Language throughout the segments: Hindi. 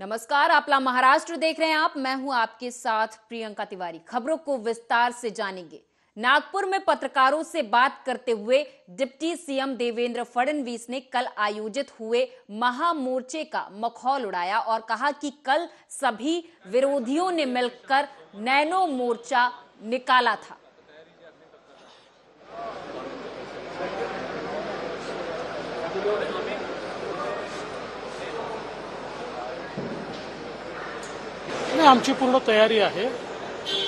नमस्कार, आपला महाराष्ट्र देख रहे हैं आप। मैं हूं आपके साथ प्रियंका तिवारी। खबरों को विस्तार से जानेंगे। नागपुर में पत्रकारों से बात करते हुए डिप्टी सीएम देवेंद्र फडणवीस ने कल आयोजित हुए महामोर्चे का मखौल उड़ाया और कहा कि कल सभी विरोधियों ने मिलकर नैनो मोर्चा निकाला था। आमची पूर्ण तयारी आहे।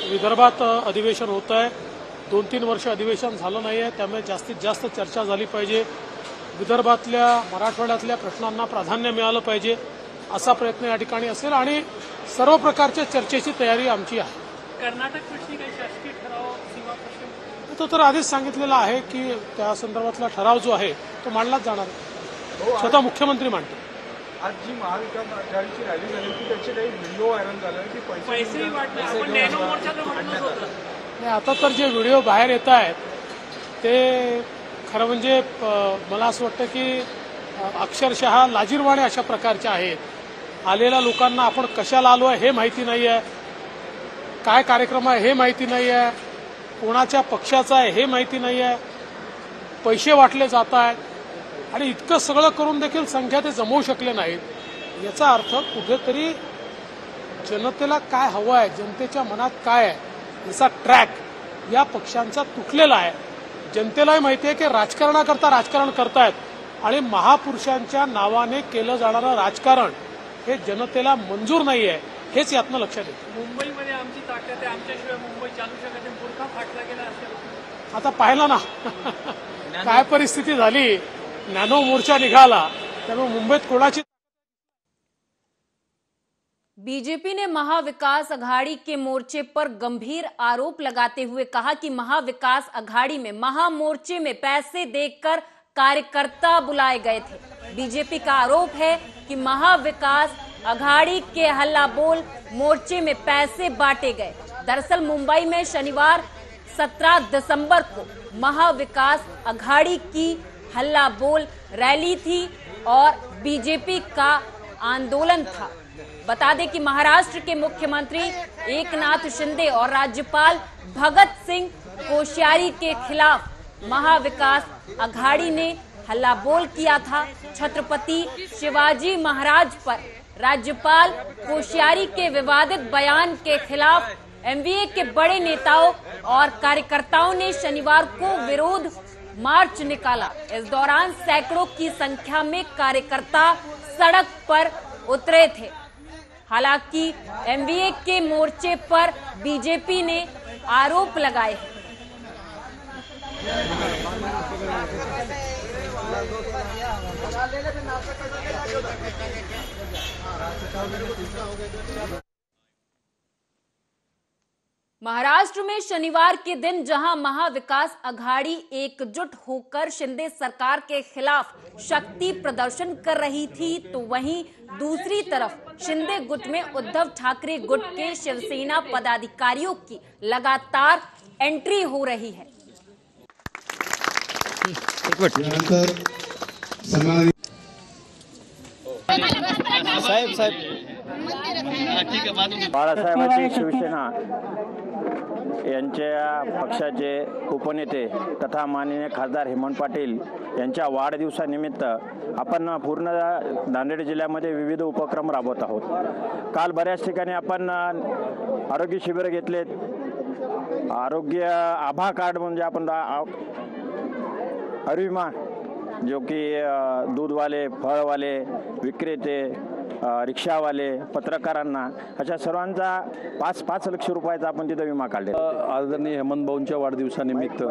विदर्भात अधिवेशन होत आहे। 2-3 वर्ष अधिवेशन झालं नाही आहे, त्यामुळे जास्तीत जास्त चर्चा झाली पाहिजे। विदर्भातल्या मराठवाड्यातल्या प्रश्नांना प्राधान्य मिळालं पाहिजे असा प्रयत्न या ठिकाणी असेल आणि सर्व प्रकारच्या चर्चेची तयारी आमची आहे। कर्नाटक प्रश्नी काही शासकीय ठराव सीमा प्रश्न तो तर आधीच सांगितलेला आहे की त्या संदर्भातला ठराव जो आहे तो मांडलाच जाणार आहे। स्वतः मुख्यमंत्री मांडतील। आज जी महाविकास आघाडीची रॅली झाली की त्याचे काही व्हिडिओ व्हायरल झाले की पैसेही वाटले, आपण नॅनो मोर्चाचं म्हणत होतं। नाही, आता तर जे व्हिडिओ बाहेर येत आहेत ते खरं म्हणजे मला असं वाटतं की अक्षरशः लाजिरवाणे अशा प्रकारचे आहेत। आलेल्या लोकांना आपण कशाला आलो आहे हे माहिती नाही आहे, काय कार्यक्रम आहे हे माहिती नाही आहे, कोणाच्या पक्षाचा आहे हे माहिती नाही आहे, पैसे वाटले जात आहेत आणि इतकं सगळं करून देखील संख्या ते जमवू शकले नाहीत। याचा अर्थ कुठेतरी जनतेला काय हवं आहे, जनतेच्या मनात काय आहे याचा ट्रॅक या पक्षांचा तुटलेला आहे। जनतेलाही माहिती आहे की राजकारणाकरता राजकारण करतायत आणि महापुरुषांच्या नावाने केलं जाणारं राजकारण हे जनतेला मंजूर नाही आहे, हेच यातनं लक्षात येतं। मुंबईमध्ये आमची ताकद आहे, आमच्याशिवाय मुंबई चालू शकत नाही, बुरखा फाटला गेला असेल। आता पाहिलं ना काय परिस्थिती झाली, नॅनो मोर्चा निघाला, त्यामुळे मुंबईत कोणाची। बीजेपी ने महाविकास अघाड़ी के मोर्चे पर गंभीर आरोप लगाते हुए कहा कि महाविकास अघाड़ी में महामोर्चे में पैसे देकर कार्यकर्ता बुलाए गए थे। बीजेपी का आरोप है कि महाविकास अघाड़ी के हल्ला बोल मोर्चे में पैसे बांटे गए। दरअसल मुंबई में शनिवार 17 दिसंबर को महाविकास अघाड़ी की हल्ला बोल रैली थी और बीजेपी का आंदोलन था। बता दें कि महाराष्ट्र के मुख्यमंत्री एकनाथ शिंदे और राज्यपाल भगत सिंह कोश्यारी के खिलाफ महाविकास अघाड़ी ने हल्ला बोल किया था। छत्रपति शिवाजी महाराज पर राज्यपाल कोश्यारी के विवादित बयान के खिलाफ एमवीए के बड़े नेताओं और कार्यकर्ताओं ने शनिवार को विरोध मार्च निकाला। इस दौरान सैकड़ों की संख्या में कार्यकर्ता सड़क पर उतरे थे। हालांकि एमवीए के मोर्चे पर बीजेपी ने आरोप लगाए हैं। महाराष्ट्र में शनिवार के दिन जहां महाविकास अघाड़ी एकजुट होकर शिंदे सरकार के खिलाफ शक्ति प्रदर्शन कर रही थी, तो वहीं दूसरी तरफ शिंदे गुट में उद्धव ठाकरे गुट के शिवसेना पदाधिकारियों की लगातार एंट्री हो रही है। बाळासाहेबांची शिवसेना यांच्या पक्षाचे उपनेते तथा माननीय खासदार हेमंत पाटील यांच्या वाढदिवसानिमित्त आपण पूर्ण नांदेड जिल्ह्यामध्ये विविध उपक्रम राबवत आहोत। काल बऱ्याच ठिकाणी आपण आरोग्य शिबिर घेतलेत। आरोग्य आभा कार्ड म्हणजे आपण अरुविमा जो की दूधवाले, फळवाले, विक्रेते, रिक्षावाले, पत्रकारांना अशा सर्वांचा 5 लाख रुपयाचा आपण तिथे विमा काढले। आदरणीय हेमंत भाऊंच्या वाढदिवसानिमित्त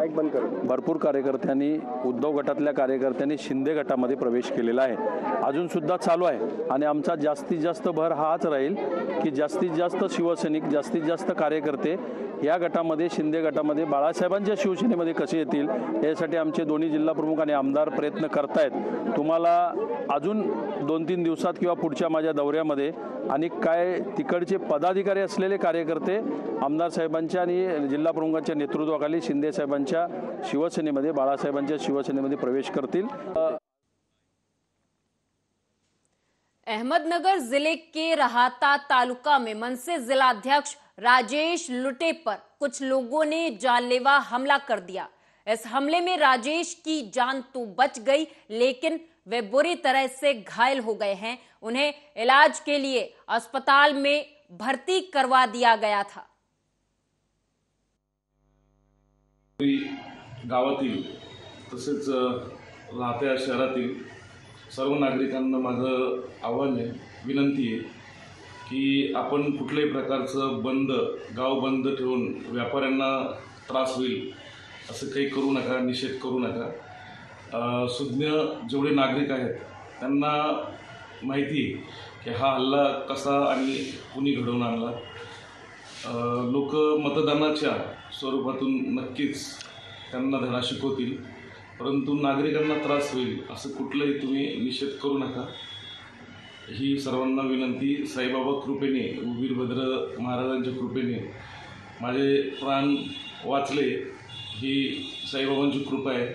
भरपूर कार्यकर्त्यांनी, उद्धव गटातल्या कार्यकर्त्यांनी शिंदे गटामध्ये प्रवेश केलेला आहे, अजून सुद्धा चालू आहे आणि आमचा जास्तीत जास्त भर हाच राहील की जास्तीत जास्त शिवसैनिक, जास्तीत जास्त कार्यकर्ते या गटामध्ये, शिंदे गटामध्ये, बाळासाहेबांच्या शिवसेनेमध्ये कसे येतील यासाठी आमचे दोन्ही जिल्हा प्रमुख आणि आमदार प्रयत्न करतायत। तुम्हाला अजून 2-3 दिवसात किंवा पुढच्या माझ्या दौऱ्यामध्ये आणि काय तिकडचे पदाधिकारी असलेले कार्यकर्ते आमदार साहेबांच्या आणि जिल्हा प्रमुखांच्या नेतृत्वाखाली शिंदे साहेबांच्या शिवसेनेमध्ये, बाळासाहेबांच्या शिवसेनेमध्ये प्रवेश करतील। अहमदनगर जिले के रहाता तालुका में मनसे जिलाध्यक्ष राजेश लुटे पर कुछ लोगों ने जानलेवा हमला कर दिया। इस हमले में राजेश की जान तो बच गई, लेकिन वे बुरी तरह से घायल हो गए हैं। उन्हें इलाज के लिए अस्पताल में भर्ती करवा दिया गया था। गावातील तसेच राहत्या शहरातील सर्व नागरिकांना माझं आव्हान आहे, विनंती आहे की आपण कुठल्याही प्रकारचं गाव बंद ठेवून व्यापाऱ्यांना त्रास होईल असं काही करू नका, निषेध करू नका। सुज्ञ जेवढे नागरिक आहेत त्यांना माहिती आहे की हा हल्ला कसा आणि कुणी घडवून आणला। लोक मतदानाच्या स्वरूपातून नक्कीच त्यांना धडा शिकवतील, परंतु नागरिकांना त्रास होईल असं कुठलंही तुम्ही निषेध करू नका, ही सर्वांना विनंती। साईबाबा कृपेने, वीरभद्र महाराजांच्या कृपेने माझे प्राण वाचले, ही साईबाबांची कृपा आहे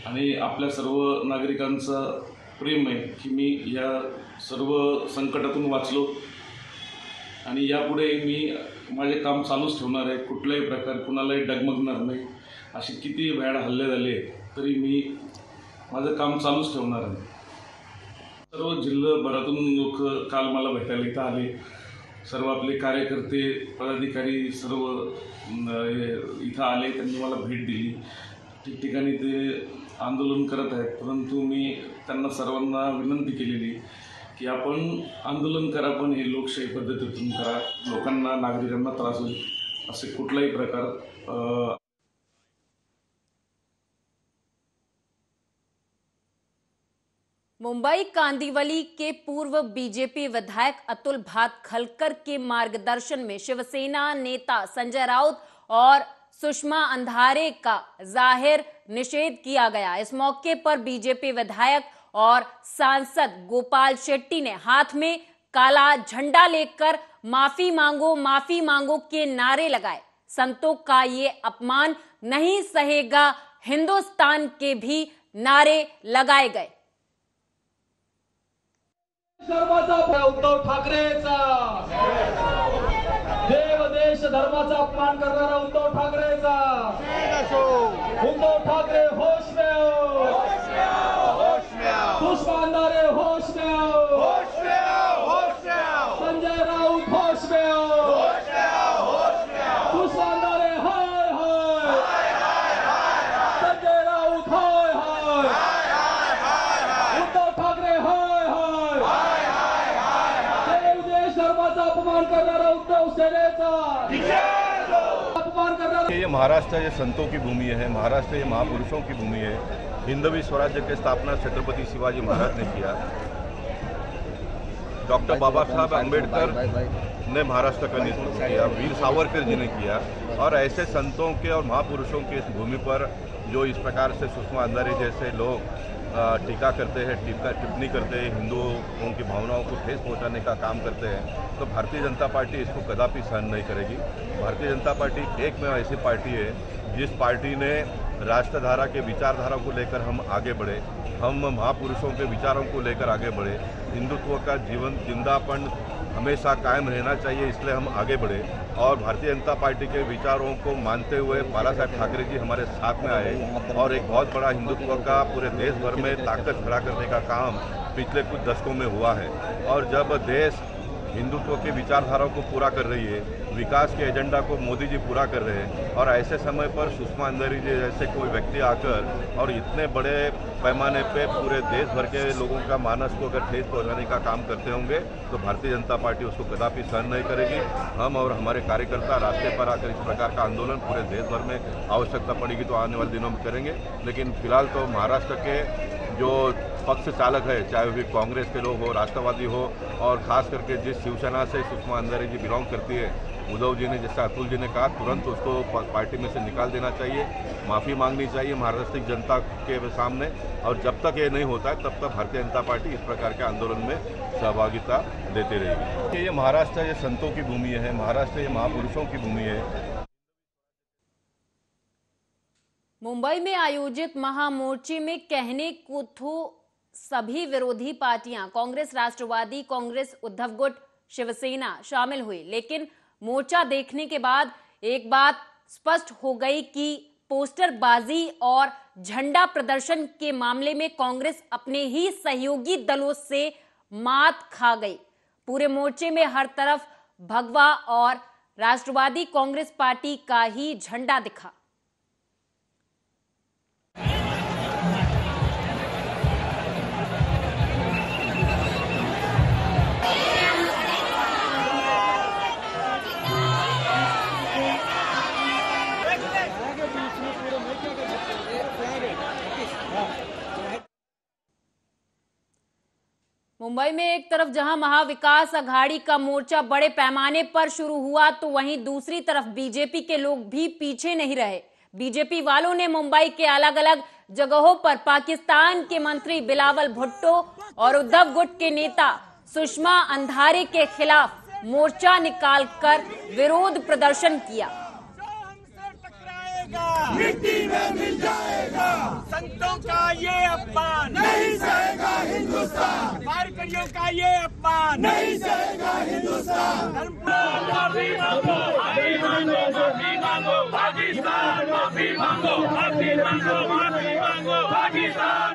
आणि आपल्या सर्व नागरिकांचा प्रेम आहे की मी या सर्व संकटातून वाचलो आणि यापुढे मी माझे काम चालूच ठेवणार आहे। कुठल्याही प्रकार कुणालाही डगमगणार नाही। असे किती भयाड हल्ले झाले तरी मी माझं काम चालूच ठेवणार आहे। सर्व जिल्हाभरातून लोक काल मला भेटायला इथं आले। सर्व आपले कार्यकर्ते, पदाधिकारी सर्व इथं आले, त्यांनी मला भेट दिली। ठिकठिकाणी ते आंदोलन करत आहेत, परंतु मी त्यांना सर्वांना विनंती केलेली की आपण आंदोलन करा, पण हे लोकशाही पद्धतीतून करा। लोकांना, नागरिकांना त्रास होईल असे कुठलाही प्रकार मुंबई कांदिवली के पूर्व बीजेपी विधायक अतुल भातखलकर के मार्गदर्शन में शिवसेना नेता संजय राउत और सुषमा अंधारे का जाहिर निषेध किया गया। इस मौके पर बीजेपी विधायक और सांसद गोपाल शेट्टी ने हाथ में काला झंडा लेकर माफी मांगो के नारे लगाए। संतों का ये अपमान नहीं सहेगा हिंदुस्तान के भी नारे लगाए गए। उद्धव ठाकरेचा देव देश धर्माचा अपमान करणारा उद्धव ठाकरेचा उद्धव ठाकरे होश में हो, सुषमा अंधारे होश में हो, संजय राउत होश में हो, सुषमा अंधारे हाय हाय, संजय राउत हाय हाय, उद्धव ठाकरे हाय हाय, देव देश धर्माचा अपमान करणारा उद्धव सेनेचा अपमान करणारा। ये महाराष्ट्र ये संतों की भूमि है, महाराष्ट्र ये महापुरुषों की भूमि है। हिंदवी स्वराज्य की स्थापना छत्रपति शिवाजी महाराज ने किया। डॉक्टर बाबा साहब अम्बेडकर ने महाराष्ट्र का नेतृत्व किया, वीर सावरकर जी ने किया। और ऐसे संतों के और महापुरुषों की इस भूमि पर जो इस प्रकार से सुषमा अंधारे जैसे लोग टीका करते हैं, टिप्पणी करते हैं, हिंदुओं की भावनाओं को ठेस पहुंचाने का काम करते हैं, तो भारतीय जनता पार्टी इसको कदापि सहन नहीं करेगी। भारतीय जनता पार्टी एक में ऐसी पार्टी है जिस पार्टी ने राष्ट्रधारा के विचारधारा को लेकर हम आगे बढ़े, हम महापुरुषों के विचारों को लेकर आगे बढ़े। हिंदुत्व का जीवन जिंदापन हमेशा कायम रहना चाहिए, इसलिए हम आगे बढ़े। और भारतीय जनता पार्टी के विचारों को मानते हुए बाला साहब ठाकरे जी हमारे साथ में आए और एक बहुत बड़ा हिंदुत्व का पूरे देश भर में ताकत खड़ा करने का काम पिछले कुछ दशकों में हुआ है। और जब देश हिंदुत्व की विचारधाराओं को पूरा कर रही है, विकास के एजेंडा को मोदी जी पूरा कर रहे हैं, और ऐसे समय पर सुषमा अंधारे जी जैसे कोई व्यक्ति आकर और इतने बड़े पैमाने पे पूरे देश भर के लोगों का मानस को अगर ठेस पहुंचाने का काम करते होंगे तो भारतीय जनता पार्टी उसको कदापि सहन नहीं करेगी। हम और हमारे कार्यकर्ता रास्ते पर आकर इस प्रकार का आंदोलन पूरे देश भर में आवश्यकता पड़ेगी तो आने वाले दिनों में करेंगे। लेकिन फिलहाल तो महाराष्ट्र के जो पक्ष चालक है, चाहे वो कांग्रेस के लोग हो, राष्ट्रवादी हो, और खास करके जिस शिवसेना से सुषमा अंधारे जी बिलोंग करती है, उद्धव जी ने, जैसा अतुल जी ने कहा, तुरंत उसको पार्टी में से निकाल देना चाहिए, माफ़ी मांगनी चाहिए महाराष्ट्र की जनता के सामने। और जब तक ये नहीं होता है तब तक भारतीय जनता पार्टी इस प्रकार के आंदोलन में सहभागिता देती रहेगी। ये महाराष्ट्र ये संतों की भूमि है, महाराष्ट्र ये महापुरुषों की भूमि है। मुंबई में आयोजित महामोर्चे में कहने को तो सभी विरोधी पार्टियां कांग्रेस, राष्ट्रवादी कांग्रेस, उद्धव गुट, शिवसेना शामिल हुई। लेकिन मोर्चा देखने के बाद एक बात स्पष्ट हो गई कि पोस्टरबाजी और झंडा प्रदर्शन के मामले में कांग्रेस अपने ही सहयोगी दलों से मात खा गई। पूरे मोर्चे में हर तरफ भगवा और राष्ट्रवादी कांग्रेस पार्टी का ही झंडा दिखा। मुंबई में एक तरफ जहां महाविकास अघाड़ी का मोर्चा बड़े पैमाने पर शुरू हुआ, तो वहीं दूसरी तरफ बीजेपी के लोग भी पीछे नहीं रहे। बीजेपी वालों ने मुंबई के अलग अलग जगहों पर पाकिस्तान के मंत्री बिलावल भुट्टो और उद्धव गुट के नेता सुषमा अंधारे के खिलाफ मोर्चा निकालकर विरोध प्रदर्शन किया। मिट्टी में मिल जाएगा, संतों का ये अपमान नहीं सहेगा हिंदुस्तान, वारकरियों का ये अपमान नहीं सहेगा हिंदुस्तान। माफी मांगो, माफी मांगो, माफी मांगो पाकिस्तान, माफी मांगो, माफी मांगो, माफी मांगो पाकिस्तान।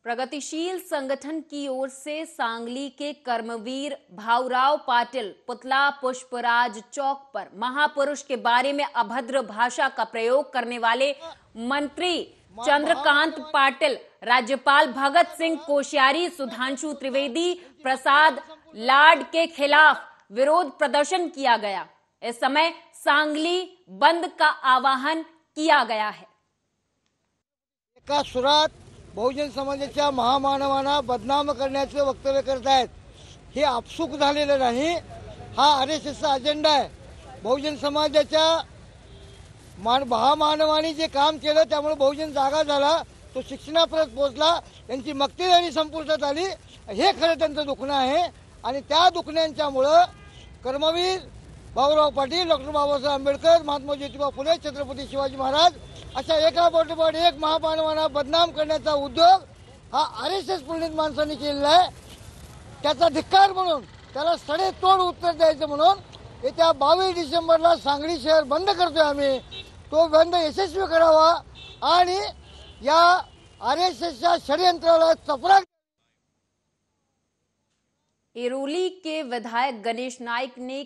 प्रगतिशील संगठन की ओर से सांगली के कर्मवीर भाऊराव पाटिल पुतला पुष्पराज चौक पर महापुरुष के बारे में अभद्र भाषा का प्रयोग करने वाले मंत्री चंद्रकांत पाटिल, राज्यपाल भगत सिंह कोश्यारी, सुधांशु त्रिवेदी, प्रसाद लाड के खिलाफ विरोध प्रदर्शन किया गया। इस समय सांगली बंद का आह्वान किया गया है। एका सुरात बहुजन समाजाच्या महामानवांना बदनाम करण्याचे वक्तव्य करतायत। हे आपसुक झालेलं नाही, हा आरएसएसचा अजेंडा आहे। बहुजन समाजाच्या महामानवांनी जे काम केलं त्यामुळे बहुजन जागा झाला, तो शिक्षणापर्यंत पोहोचला, त्यांची मक्तेदारी संपुष्टात आली। हे खरं त्यांचं दुखणं आहे आणि त्या दुखण्यांच्यामुळे कर्मवीर भाऊराव पाटील, डॉक्टर बाबासाहेब आंबेडकर, महात्मा ज्योतिबा फुले, छत्रपती शिवाजी महाराज अशा एका पाठोपाठ एक महामानवांना बदनाम करण्याचा उद्योग हा आरएसएस प्रणित माणसांनी केलेला आहे। त्याचा धिक्कार म्हणून, त्याला सडेतोड उत्तर द्यायचं म्हणून येत्या 22 डिसेंबरला सांगली शहर बंद करतोय आम्ही। तो बंद यशस्वी करावा आणि या आरएसएसच्या षड्यंत्राला चपराक। एरोली के विधायक गणेश नाइक ने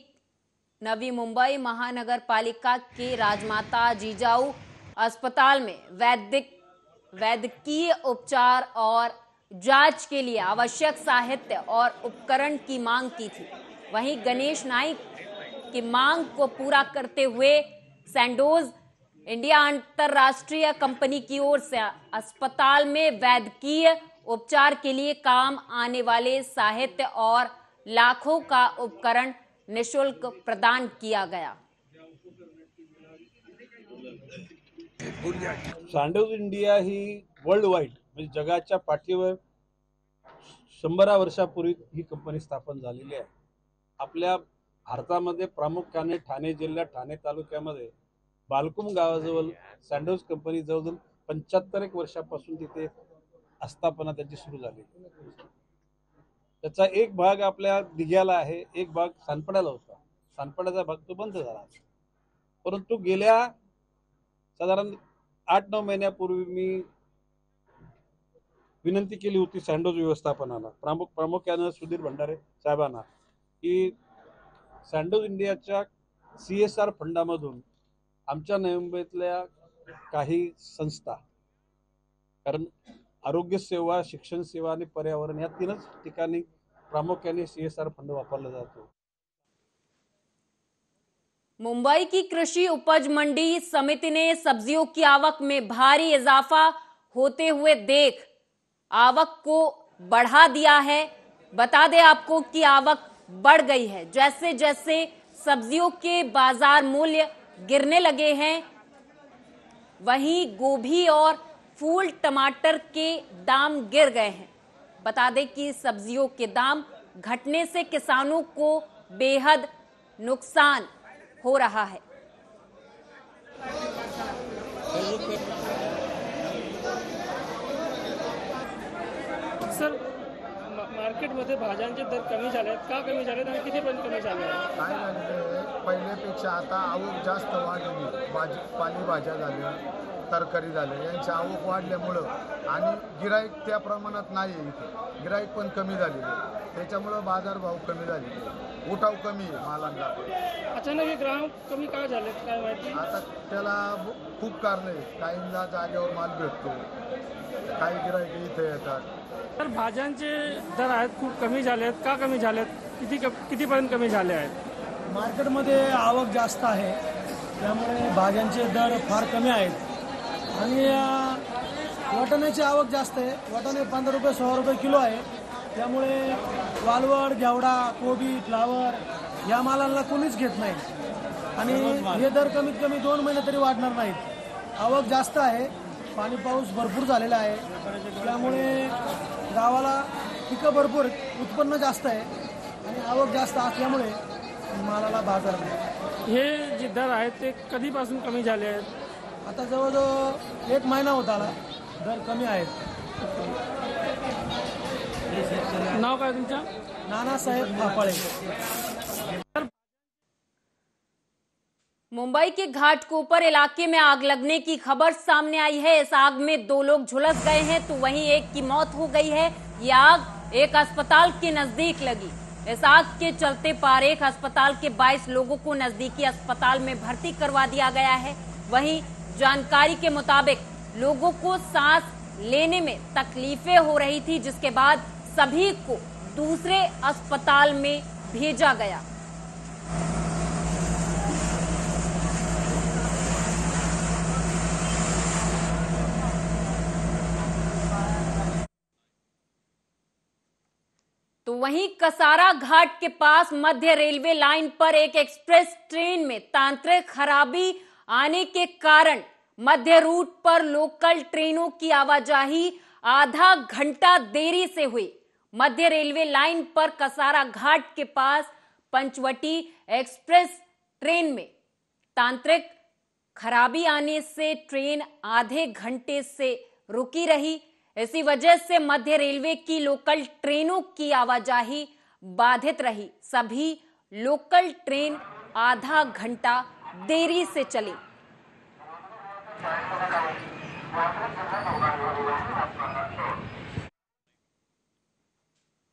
नवी मुंबई महानगर पालिका के राजमाता जिजाऊ अस्पताल में वैद्यकीय उपचार और जांच के लिए आवश्यक साहित्य और उपकरण की मांग की थी। वहीं गणेश नाइक की मांग को पूरा करते हुए सैंडोज इंडिया अंतरराष्ट्रीय कंपनी की ओर से अस्पताल में वैद्यकीय उपचार के लिए काम आने वाले साहित्य और लाखों का उपकरण निःशुल्क प्रदान किया गया। सॅन्डोज इंडिया ही वर्ल्ड वाईड म्हणजे जगाच्या पाठीवर 100 वर्षापूर्वी ही कंपनी स्थापन झालेली आहे। आपल्या भारतामध्ये प्रामुख्याने ठाणे जिल्ह्यात, ठाणे तालुक्यामध्ये बालकुम गावाजवळ सॅन्डोज कंपनी जवळजवळ 75 वर्षापासून तिथे आस्थापना त्याची सुरू झाली। त्याचा एक भाग आपल्या दिघ्याला आहे, एक भाग सानपड्याला होता। सानपड्याचा भाग तो बंद झाला, परंतु गेल्या साधारण 8-9 महिन्यापूर्वी मी विनंती केली होती सॅन्डोज व्यवस्थापनाला, प्रामुख्याने सुधीर भंडारे साहेबांना, की सॅन्डोज इंडियाच्या CSR फंडामधून आमच्या नवी मुंबईतल्या काही संस्था, कारण आरोग्य सेवा, शिक्षण सेवा आणि पर्यावरण या 3च ठिकाणी प्रामुख्याने CSR फंड वापरला जातो। मुंबई की कृषि उपज मंडी समिति ने सब्जियों की आवक में भारी इजाफा होते हुए देख आवक को बढ़ा दिया है। बता दें आपको कि आवक बढ़ गई है। जैसे जैसे सब्जियों के बाजार मूल्य गिरने लगे हैं, वहीं गोभी और फूल टमाटर के दाम गिर गए हैं। बता दें कि सब्जियों के दाम घटने से किसानों को बेहद नुकसान हो रहा है। सर मार्केटमध्ये भाज्यांचे दर कमी झाले आहेत, का कमी झाले आणि कितीपर्यंत कमी झाले आहेत? काय झालं पहिल्यापेक्षा आता आवक जास्त वाढली, पालेभाज्या झाल्या, तरकारी झाल्या, यांची आवक वाढल्यामुळं आणि गिराईक त्या प्रमाणात नाही आहे इथे, गिराईक पण कमी झालेले, त्याच्यामुळं बाजारभाव कमी झाले, उठाव कमी आहे मालांना. अचानक हे ग्राहक कमी का झाले काय माहिती? आता त्याला खूप कारणं आहेत, काहींना जागेवर माल भेटतो, काही गिराईक इथे येतात. तर भाज्यांचे दर आहेत खूप कमी झाले आहेत, का कमी झाले आहेत, कितीपर्यंत कमी झाले आहेत? मार्केटमध्ये आवक जास्त आहे, त्यामुळे भाज्यांचे दर फार कमी आहेत आणि वाटाण्याची आवक जास्त आहे. वाटाणे 15 रुपये 16 रुपये किलो आहे, त्यामुळे वालवड, घेवडा, कोबी, फ्लावर या मालांना कोणीच घेत नाही आणि हे दर कमीत कमी 2 महिने तरी वाढणार नाहीत. आवक जास्त आहे, पाणी पाऊस भरपूर झालेला आहे, त्यामुळे गावाला पिकं भरपूर, उत्पन्न जास्त आहे आणि आवक जास्त असल्यामुळे मालाला बाजार नाही. हे जे दर आहेत ते कधीपासून कमी झाले आहेत? आता जवळजवळ 1 महिना होत आला, दर कमी आहेत. नाव काय तुमचं? नानासाहेब फाफाळे. मुंबई के घाटकोपर इलाके में आग लगने की खबर सामने आई है। इस आग में 2 लोग झुलस गए हैं तो वहीं एक की मौत हो गई है। यह आग एक अस्पताल के नजदीक लगी। इस आग के चलते पारेख अस्पताल के 22 लोगों को नजदीकी अस्पताल में भर्ती करवा दिया गया है। वहीं जानकारी के मुताबिक लोगों को सांस लेने में तकलीफें हो रही थी, जिसके बाद सभी को दूसरे अस्पताल में भेजा गया। तो वहीं कसारा घाट के पास मध्य रेलवे लाइन पर एक एक्सप्रेस ट्रेन में तांत्रिक खराबी आने के कारण मध्य रूट पर लोकल ट्रेनों की आवाजाही आधा घंटा देरी से हुई। मध्य रेलवे लाइन पर कसारा घाट के पास पंचवटी एक्सप्रेस ट्रेन में तांत्रिक खराबी आने से ट्रेन आधे घंटे से रुकी रही। इसी वजह से मध्य रेलवे की लोकल ट्रेनों की आवाजाही बाधित रही। सभी लोकल ट्रेन आधा घंटा देरी से चली।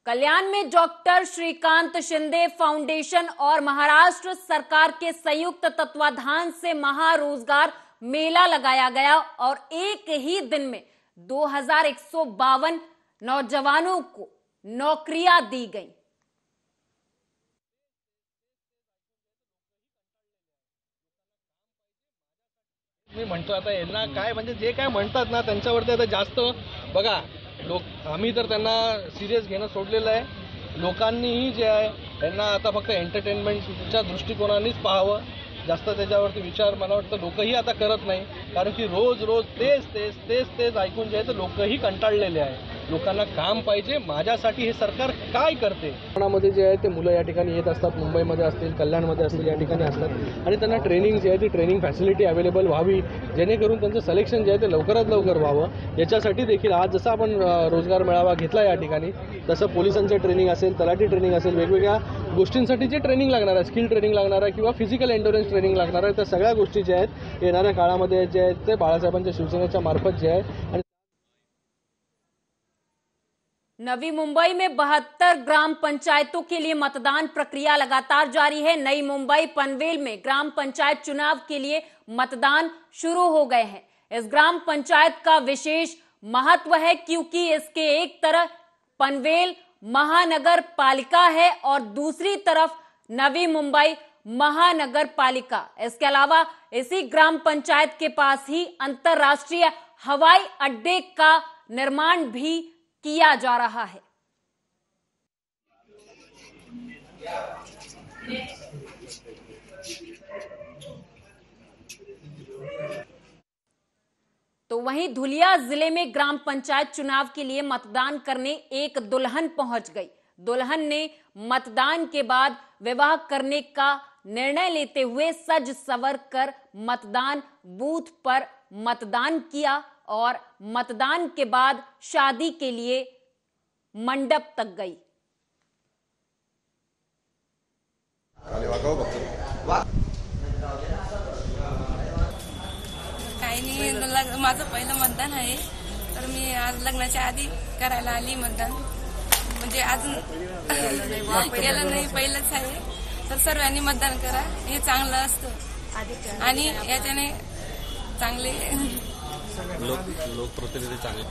कल्याण में डॉक्टर श्रीकांत शिंदे फाउंडेशन और महाराष्ट्र सरकार के संयुक्त तत्वाधान से महारोजगार मेला लगाया गया और एक ही दिन में 2152 नौजवानों को नौकरियां दी गई। मी म्हणतो आता यांना काय म्हणजे जे काय म्हणतात ना त्यांच्यावरती आता जास्त बघा आम्ही तर त्यांना सिरियस घेणं सोडलेलं आहे। लोकांनीही जे आहे यांना आता फक्त एंटरटेनमेंटच्या दृष्टिकोनानेच पाहावं, जास्त त्याच्यावरती विचार मला वाटतं लोकही आता करत नाही, कारण की रोज रोज तेच ऐकून जे आहे तर लोकही कंटाळलेले आहे। लोकांना काम पाहिजे, माझ्यासाठी हे सरकार काय करते। ठाण्यामध्ये जे आहे ते मुलं या ठिकाणी येत असतात, मुंबईमध्ये असतील, कल्याणमध्ये असतील, या ठिकाणी असतात आणि त्यांना ट्रेनिंग जे आहे ती ट्रेनिंग फॅसिलिटी अवेलेबल व्हावी, जेणेकरून त्यांचं सिलेक्शन जे आहे ते लवकरात लवकर व्हावं। याच्यासाठी देखील आज जसं आपण रोजगार मेळावा घेतला या ठिकाणी, तसं पोलिसांचं ट्रेनिंग असेल, तलाठी ट्रेनिंग असेल, वेगवेगळ्या गोष्टींसाठी जे ट्रेनिंग लागणार आहे, स्किल ट्रेनिंग लागणार आहे किंवा फिजिकल एंडोरन्स ट्रेनिंग लागणार आहे, त्या सगळ्या गोष्टी ज्या आहेत येणाऱ्या काळामध्ये जे आहेत ते बाळासाहेबांच्या शिवसेनेच्या मार्फत जे आहे। नवी मुंबई में 72 ग्राम पंचायतों के लिए मतदान प्रक्रिया लगातार जारी है। नई मुंबई पनवेल में ग्राम पंचायत चुनाव के लिए मतदान शुरू हो गए हैं। इस ग्राम पंचायत का विशेष महत्व है क्योंकि इसके एक तरफ पनवेल महानगर पालिका है और दूसरी तरफ नवी मुंबई महानगर पालिका। इसके अलावा इसी ग्राम पंचायत के पास ही अंतरराष्ट्रीय हवाई अड्डे का निर्माण भी किया जा रहा है। तो वहीं धुलिया जिले में ग्राम पंचायत चुनाव के लिए मतदान करने एक दुल्हन पहुंच गई। दुल्हन ने मतदान के बाद विवाह करने का निर्णय लेते हुए सज संवर कर मतदान बूथ पर मतदान किया और मतदान के बाद शादी के लिए मंडप तक गई। काही नाही, माझं पहिलं मतदान आहे, तर मी आज लग्नाच्या आधी करायला आली मतदान. म्हणजे अजून केलं नाही, पहिलंच आहे. तर सर्वांनी मतदान करा, हे चांगलं असतं आणि याच्याने चांगले लोकप्रतिनिधी चांगले.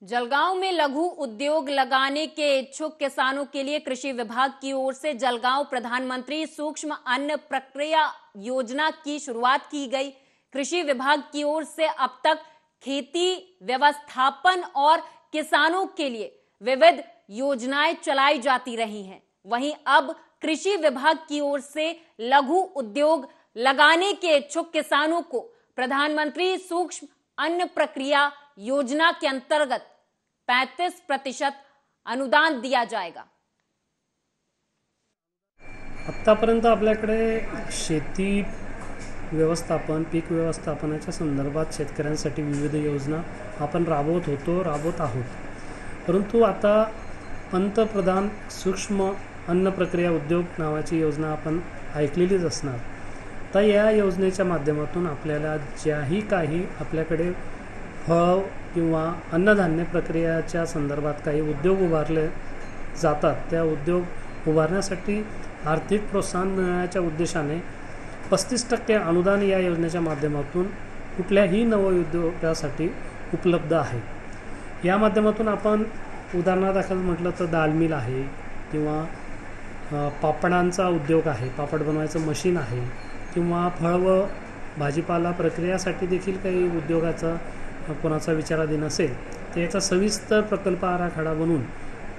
जलगांव में लघु उद्योग लगाने के इच्छुक किसानों के लिए कृषि विभाग की ओर से जलगांव प्रधानमंत्री सूक्ष्म अन्न प्रक्रिया योजना की शुरुआत की गई। कृषि विभाग की ओर से अब तक खेती व्यवस्थापन और किसानों के लिए विविध योजनाएं चलाई जाती रही हैं। वहीं अब कृषि विभाग की ओर से लघु उद्योग लगाने के इच्छुक किसानों को प्रधानमंत्री सूक्ष्म अन्न प्रक्रिया योजना के अंतर्गत 35% अनुदान दिया जाएगा। आतापर्यंत आपल्याकडे शेती व्यवस्थापन, पीक व्यवस्थापनाच्या संदर्भात शेतकऱ्यांसाठी विविध योजना आपण राबवत आहोत. परंतु आता पंतप्रधान सूक्ष्म अन्न प्रक्रिया उद्योग नावाची योजना आपण ऐकलेलीच असणार. तर या योजनेच्या माध्यमातून आपल्याला ज्याही काही आपल्याकडे फळ किंवा अन्नधान्य प्रक्रियाच्या संदर्भात काही उद्योग उभारले जातात, त्या उद्योग उभारण्यासाठी आर्थिक प्रोत्साहन मिळण्याच्या उद्देशाने 35% अनुदान या योजनेच्या माध्यमातून कुठल्याही नवउद्योगासाठी उपलब्ध आहे. या माध्यमातून आपण उदाहरणादाखल म्हटलं तर दाल मिल आहे किंवा पापडांचा उद्योग आहे, पापड बनवायचं मशीन आहे किंवा फळ व भाजीपाला प्रक्रियासाठी देखील काही उद्योगाचा कोणाचा विचाराधीन असेल तर याचा सविस्तर प्रकल्प आराखडा बनवून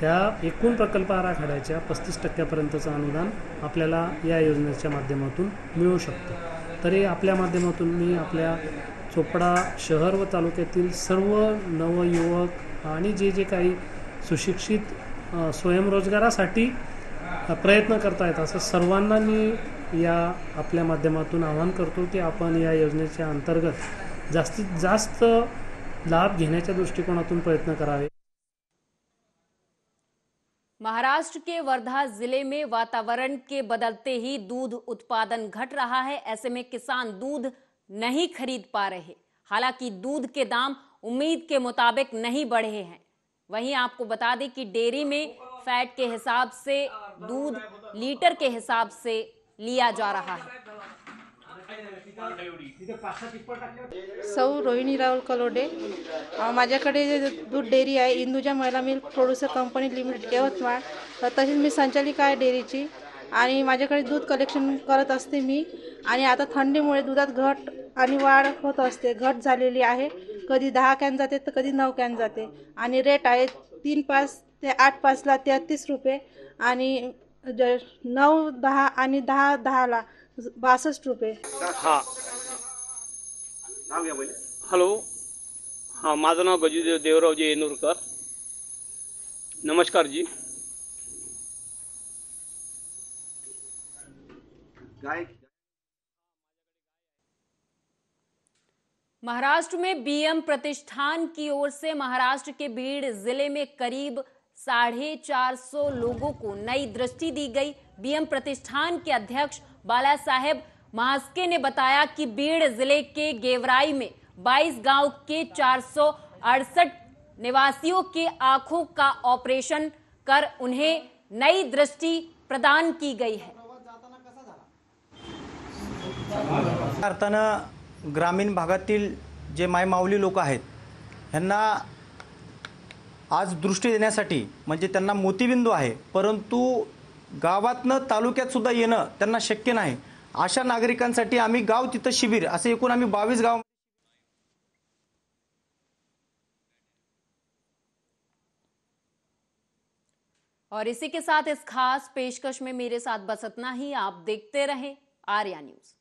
त्या एकूण प्रकल्प आराखड्याच्या 35% अनुदान आपल्याला या योजनेच्या माध्यमातून मिळू शकतं. तरी आपल्या माध्यमातून मी आपल्या चोपडा शहर व तालुक्यातील सर्व नवयुवक आणि जे काही सुशिक्षित स्वयंरोजगारासाठी प्रयत्न करतायत असं सर्वांना मी या आपल्या माध्यमातून आवाहन करतो की आपण या योजनेच्या अंतर्गत जास्तीत जास्त लाभ घेण्याच्या दृष्टिकोनातून प्रयत्न करावे. महाराष्ट्र के वर्धा जिले में वातावरण के बदलते ही दूध उत्पादन घट रहा है। ऐसे में किसान दूध नहीं खरीद पा रहे। हालांकि दूध के दाम उम्मीद के मुताबिक नहीं बढ़े हैं। वहीं आपको बता दें कि डेयरी में फैट के हिसाब से दूध लीटर के हिसाब से लिया जा रहा है। सौ रोहिणी राहुल कलोडे, माझ्याकडे दूध डेअरी आहे, इंदुजा महिला milk producer company limited Yavatmal. तसेच मी संचालिका आहे डेअरीची आणि माझ्याकडे दूध कलेक्शन करत असते मी. आणि आता थंडीमुळे दुधात घट आणि वाढ होत असते. घट झालेली आहे, कधी 10 कॅन जाते तर कधी 9 कॅन जाते. आणि रेट आहे 3.5 ते 8.5ला 33 रुपये आणि 9, 10 आणि 10ला 62 रुपये. हां, हॅलो, हां, माझं नाव गजू देवरावजी येनूरकर. नमस्कार जी. महाराष्ट्र में बीएम प्रतिष्ठान की ओर से महाराष्ट्र के बीड़ जिले में करीब 450 लोगों को नई दृष्टि दी गई। बीएम प्रतिष्ठान के अध्यक्ष बाला साहेब महास्के ने बताया कि बीड़ जिले के गेवराई में 22 गांव के 468 निवासियों के आंखों का ऑपरेशन कर उन्हें नई दृष्टि प्रदान की गई है। अर्थानं ग्रामीण भागातील जे मायमाऊली लोक आहेत यांना आज दृष्टी देण्यासाठी म्हणजे त्यांना मोतीबिंदू आहे, परंतु गावातनं तालुक्यात सुद्धा येणं त्यांना शक्य नाही. अशा नागरिकांसाठी आम्ही गाव तिथं शिबिर असे एकूण आम्ही 22 गाव. और इसी के साथ इस खास पेशकश में मेरे साथ बस इतना ही। आप देखते रहें आर्या न्यूज।